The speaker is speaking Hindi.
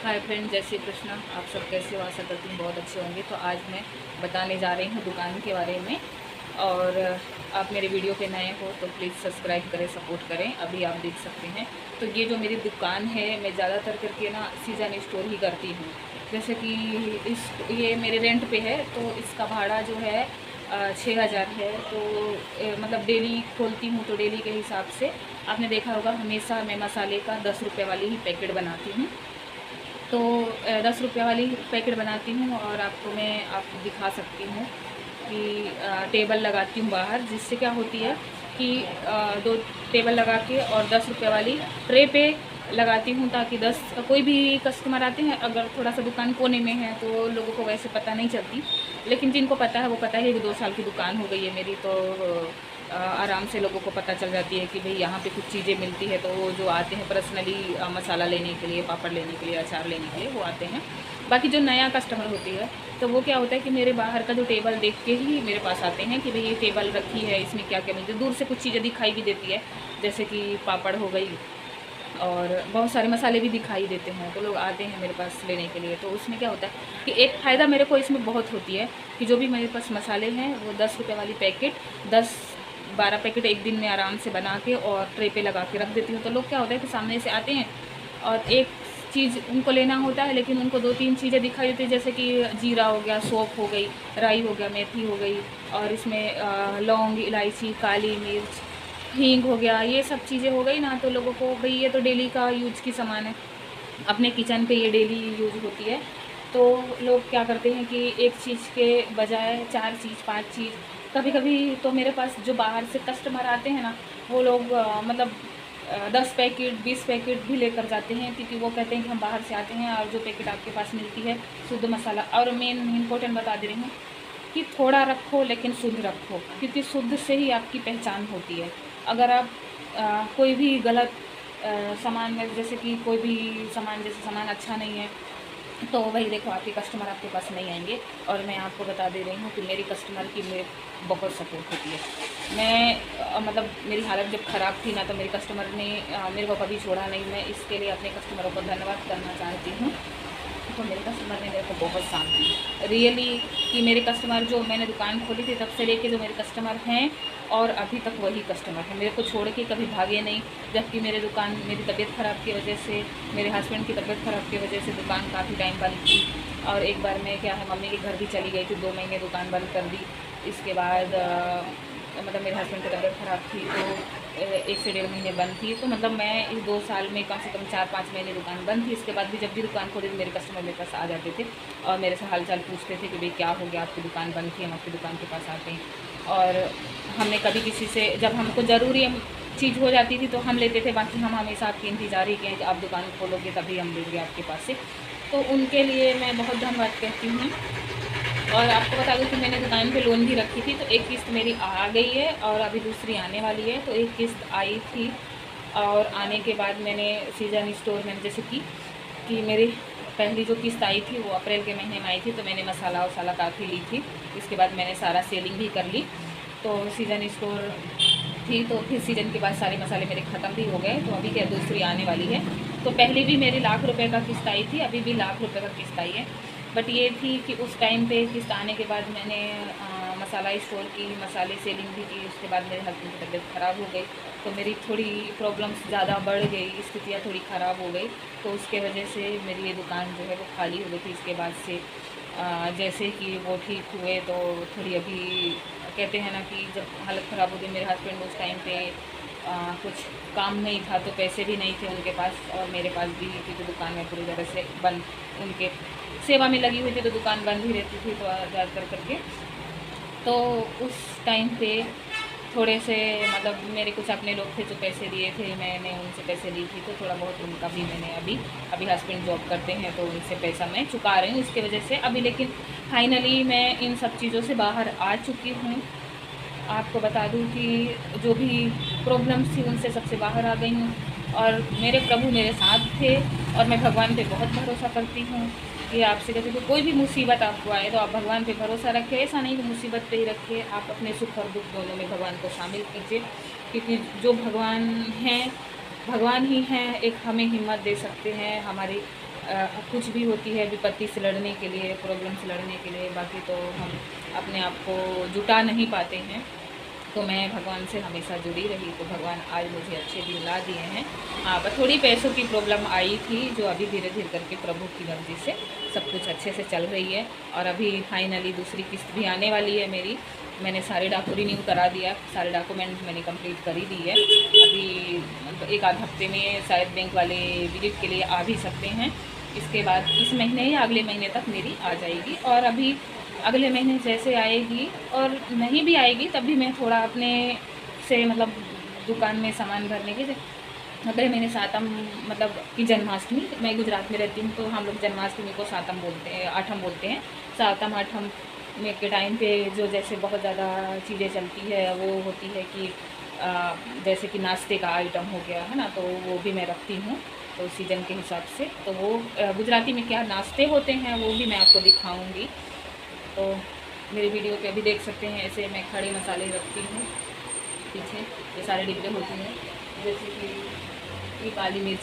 हाय फ्रेंड, जय श्री कृष्ण। आप सब कैसे हो? आशा करती हूँ बहुत अच्छे होंगे। तो आज मैं बताने जा रही हूँ दुकान के बारे में। और आप मेरे वीडियो पे नए हो तो प्लीज़ सब्सक्राइब करें, सपोर्ट करें। अभी आप देख सकते हैं तो ये जो मेरी दुकान है, मैं ज़्यादातर करके ना सीजन स्टोर ही करती हूँ। जैसे कि ये मेरे रेंट पे है, तो इसका भाड़ा जो है 6,000 है। तो मतलब डेली खोलती हूँ तो डेली के हिसाब से आपने देखा होगा, हमेशा मैं मसाले का 10 रुपये वाली ही पैकेट बनाती हूँ। तो 10 रुपये वाली पैकेट बनाती हूँ और आपको मैं दिखा सकती हूँ कि टेबल लगाती हूँ बाहर, जिससे क्या होती है कि 2 टेबल लगा के और 10 रुपये वाली ट्रे पे लगाती हूँ, ताकि 10 कोई भी कस्टमर आते हैं, अगर थोड़ा सा दुकान कोने में है तो लोगों को वैसे पता नहीं चलती। लेकिन जिनको पता है वो पता है कि 2 साल की दुकान हो गई है मेरी, तो आराम से लोगों को पता चल जाती है कि भाई यहाँ पे कुछ चीज़ें मिलती है। तो वो जो आते हैं पर्सनली मसाला लेने के लिए, पापड़ लेने के लिए, अचार लेने के लिए, वो आते हैं। बाकी जो नया कस्टमर होती है तो वो क्या होता है कि मेरे बाहर का जो टेबल देख के ही मेरे पास आते हैं कि भाई ये टेबल रखी है, इसमें क्या क्या मिलती है। दूर से कुछ चीज़ें दिखाई भी देती है, जैसे कि पापड़ हो गई और बहुत सारे मसाले भी दिखाई देते हैं, तो लोग आते हैं मेरे पास लेने के लिए। तो उसमें क्या होता है कि एक फ़ायदा मेरे को इसमें बहुत होती है कि जो भी मेरे पास मसाले हैं वो 10 रुपये वाली पैकेट 10-12 पैकेट एक दिन में आराम से बना के और ट्रे पे लगा के रख देती हूँ। तो लोग क्या होता है कि सामने से आते हैं और एक चीज़ उनको लेना होता है, लेकिन उनको 2-3 चीज़ें दिखाई देती है, जैसे कि जीरा हो गया, सौंफ हो गई, राई हो गया, मेथी हो गई, और इसमें लौंग, इलायची, काली मिर्च, हींग हो गया। ये सब चीज़ें हो गई ना, तो लोगों को भाई ये तो डेली का यूज की सामान है, अपने किचन पे ये डेली यूज होती है। तो लोग क्या करते हैं कि एक चीज़ के बजाय 4 चीज़, 5 चीज़, कभी कभी तो मेरे पास जो बाहर से कस्टमर आते हैं ना, वो लोग मतलब 10 पैकेट 20 पैकेट भी लेकर जाते हैं, क्योंकि वो कहते हैं कि हम बाहर से आते हैं और जो पैकेट आपके पास मिलती है शुद्ध मसाला। और मेन इम्पोर्टेंट बता दे रही हूँ कि थोड़ा रखो लेकिन शुद्ध रखो, क्योंकि शुद्ध से ही आपकी पहचान होती है। अगर आप कोई भी गलत सामान में, जैसे कि कोई भी सामान, जैसे सामान अच्छा नहीं है, तो वही देखो आपके कस्टमर आपके पास नहीं आएंगे। और मैं आपको बता दे रही हूँ कि मेरी कस्टमर की मेरे बहुत सपोर्ट होती है। मैं मतलब मेरी हालत जब ख़राब थी ना, तो मेरी कस्टमर ने मेरे को कभी छोड़ा नहीं। मैं इसके लिए अपने कस्टमरों को धन्यवाद करना चाहती हूँ। तो मेरे कस्टमर ने मेरे को बहुत साथ दी रियली, कि मेरे कस्टमर जो मैंने दुकान खोली थी तब से लेके जो मेरे कस्टमर हैं और अभी तक वही कस्टमर है, मेरे को छोड़ के कभी भागे नहीं। जबकि मेरी तबीयत ख़राब की वजह से, मेरे हस्बैंड की तबीयत ख़राब की वजह से दुकान काफ़ी टाइम बंद थी। और एक बार मैं क्या है, मम्मी के घर भी चली गई थी, 2 महीने दुकान बंद कर दी। इसके बाद मतलब मेरे हस्बैंड की तबीयत ख़राब थी, तो 1 से 1.5 महीने बंद थी। तो मतलब मैं इस 2 साल में कम से कम 4-5 महीने दुकान बंद थी। इसके बाद भी जब भी दुकान खोली तो मेरे कस्टमर मेरे पास आ जाते थे और मेरे से हाल चाल पूछते थे कि भाई क्या हो गया, आपकी दुकान बंद थी, हम आपकी दुकान के पास आते हैं। और हमने कभी किसी से, जब हमको ज़रूरी चीज़ हो जाती थी तो हम लेते थे, बाकी हम हमेशा आपकी इंतज़ार ही किए हैं कि आप दुकान खोलोगे तभी हम लेंगे आपके पास से। तो उनके लिए मैं बहुत धन्यवाद कहती हूँ। और आपको बता दूँ कि मैंने दुकान पे लोन भी रखी थी, तो एक किस्त मेरी आ गई है और अभी दूसरी आने वाली है। तो एक किस्त आई थी और आने के बाद मैंने सीजन स्टोर में, जैसे कि मेरी पहली जो किस्त आई थी वो अप्रैल के महीने में आई थी, तो मैंने मसाला वसाला काफ़ी ली थी। इसके बाद मैंने सारा सेलिंग भी कर ली। तो सीजन स्टोर थी, तो फिर सीजन के बाद सारे मसाले मेरे ख़त्म भी हो गए, तो अभी क्या दूसरी आने वाली है। तो पहले भी मेरी ₹1,00,000 का किस्त आई थी, अभी भी ₹1,00,000 का किस्त आई है। बट ये थी कि उस टाइम पे किस्त आने के बाद मैंने मसाला स्टोर की, मसाले सेलिंग भी की। उसके बाद मेरे हस्बैंड की तबीयत ख़राब हो गई, तो मेरी थोड़ी प्रॉब्लम्स ज़्यादा बढ़ गई, स्थितियाँ थोड़ी ख़राब हो गई। तो उसके वजह से मेरी ये दुकान जो है वो खाली हो गई थी। इसके बाद से जैसे कि वो ठीक हुए, तो थोड़ी अभी कहते हैं ना कि जब हालत ख़राब हो गई, मेरे हस्बैंड उस टाइम पे कुछ काम नहीं था, तो पैसे भी नहीं थे उनके पास और मेरे पास भी, क्योंकि दुकान में पूरी तरह से बंद, उनके सेवा में लगी हुई थी, तो दुकान बंद ही रहती थी तो ज़्यादातर करके। तो उस टाइम पे थोड़े से मतलब मेरे कुछ अपने लोग थे जो पैसे दिए थे, मैंने उनसे पैसे ली थी, तो थोड़ा बहुत उनका भी मैंने अभी हस्बैंड जॉब करते हैं तो उनसे पैसा मैं चुका रही हूँ इसके वजह से अभी। लेकिन फाइनली मैं इन सब चीज़ों से बाहर आ चुकी हूँ। आपको बता दूं कि जो भी प्रॉब्लम्स थी उनसे सबसे बाहर आ गई हूँ और मेरे प्रभु मेरे साथ थे। और मैं भगवान पे बहुत भरोसा करती हूँ कि आपसे कहते कि कोई भी मुसीबत आपको आए तो आप भगवान पे भरोसा रखें। ऐसा नहीं कि मुसीबत पे ही रखें, आप अपने सुख और दुख दोनों में भगवान को शामिल कीजिए, क्योंकि जो भगवान हैं, भगवान ही हैं, एक हमें हिम्मत दे सकते हैं, हमारी कुछ भी होती है विपत्ति से लड़ने के लिए, प्रॉब्लम से लड़ने के लिए, बाकी तो हम अपने आप को जुटा नहीं पाते हैं। तो मैं भगवान से हमेशा जुड़ी रही, तो भगवान आज मुझे अच्छे दिन ला दिए हैं। हाँ, बस थोड़ी पैसों की प्रॉब्लम आई थी, जो अभी धीरे धीरे करके प्रभु की मर्ज़ी से सब कुछ अच्छे से चल रही है। और अभी फाइनली दूसरी किस्त भी आने वाली है मेरी। मैंने सारे रिन्यू करा दिया, सारे डॉक्यूमेंट मैंने कंप्लीट कर ही दी है। अभी एक आध हफ्ते में शायद बैंक वाले विजिट के लिए आ भी सकते हैं। इसके बाद इस महीने या अगले महीने तक मेरी आ जाएगी। और अभी अगले महीने जैसे आएगी और नहीं भी आएगी तब भी मैं थोड़ा अपने से मतलब दुकान में सामान भरने के अगले महीने सातम मतलब कि जन्माष्टमी, मैं गुजरात में रहती हूँ तो हम लोग जन्माष्टमी को सातम बोलते हैं, आठम बोलते हैं। सातम आठम में के टाइम पे जो जैसे बहुत ज़्यादा चीज़ें चलती है वो होती है कि जैसे कि नाश्ते का आइटम हो गया है ना, तो वो भी मैं रखती हूँ तो सीज़न के हिसाब से। तो वो गुजराती में क्या नाश्ते होते हैं वो भी मैं आपको दिखाऊंगी। तो मेरी वीडियो पे अभी देख सकते हैं, ऐसे मैं खड़े मसाले रखती हूँ। पीछे ये सारे डिब्बे होते हैं, जैसे कि ये काली मिर्च